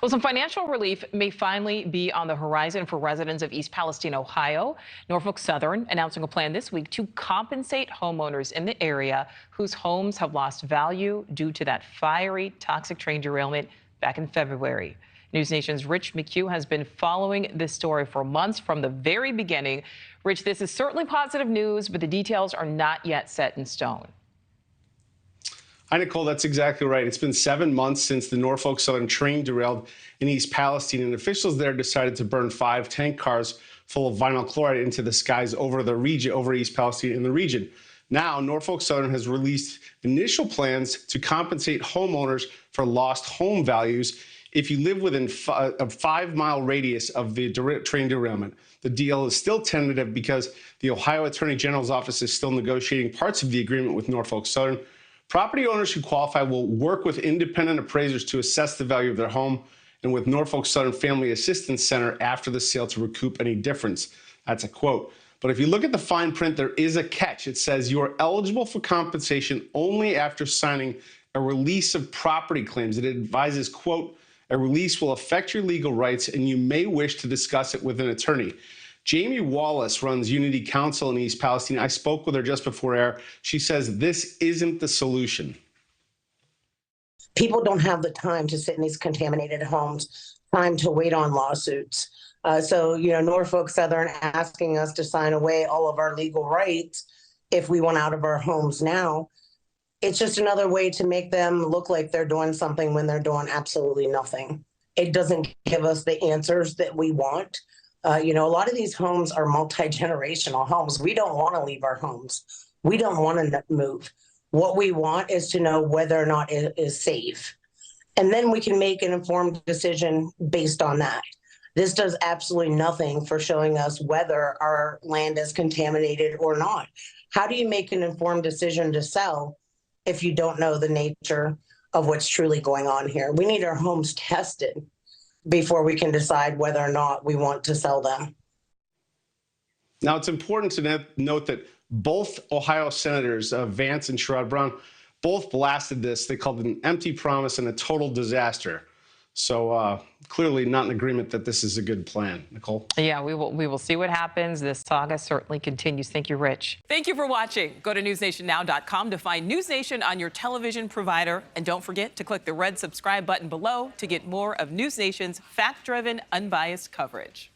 Well, some financial relief may finally be on the horizon for residents of East Palestine, Ohio. Norfolk Southern announcing a plan this week to compensate homeowners in the area whose homes have lost value due to that fiery, toxic train derailment back in February. NewsNation's Rick McHugh has been following this story for months from the very beginning. Rich, this is certainly positive news, but the details are not yet set in stone. Hi, Nicole. That's exactly right. It's been 7 months since the Norfolk Southern train derailed in East Palestine, and officials there decided to burn 5 tank cars full of vinyl chloride into the skies over the region, over East Palestine in the region. Now, Norfolk Southern has released initial plans to compensate homeowners for lost home values if you live within a 5-mile radius of the train derailment. The deal is still tentative because the Ohio Attorney General's office is still negotiating parts of the agreement with Norfolk Southern. Property owners who qualify will work with independent appraisers to assess the value of their home and with Norfolk Southern Family Assistance Center after the sale to recoup any difference. That's a quote. But if you look at the fine print, there is a catch. It says you are eligible for compensation only after signing a release of property claims. It advises, quote, a release will affect your legal rights and you may wish to discuss it with an attorney. Jamie Wallace runs Unity Council in East Palestine. I spoke with her just before air. She says this isn't the solution. People don't have the time to sit in these contaminated homes, time to wait on lawsuits. Norfolk Southern asking us to sign away all of our legal rights if we want out of our homes now. It's just another way to make them look like they're doing something when they're doing absolutely nothing. It doesn't give us the answers that we want. A lot of these homes are multi-generational homes. We don't want to leave our homes. We don't want to move. What we want is to know whether or not it is safe. And then we can make an informed decision based on that. This does absolutely nothing for showing us whether our land is contaminated or not. How do you make an informed decision to sell if you don't know the nature of what's truly going on here? We need our homes tested before we can decide whether or not we want to sell them. Now, it's important to note that both Ohio Senators, Vance and Sherrod Brown, both blasted this. They called it an empty promise and a total disaster. So clearly not in agreement that this is a good plan. Nicole? Yeah, we will see what happens. This saga certainly continues. Thank you, Rich. Thank you for watching. Go to newsnationnow.com to find News Nation on your television provider. And don't forget to click the red subscribe button below to get more of News Nation's fact-driven, unbiased coverage.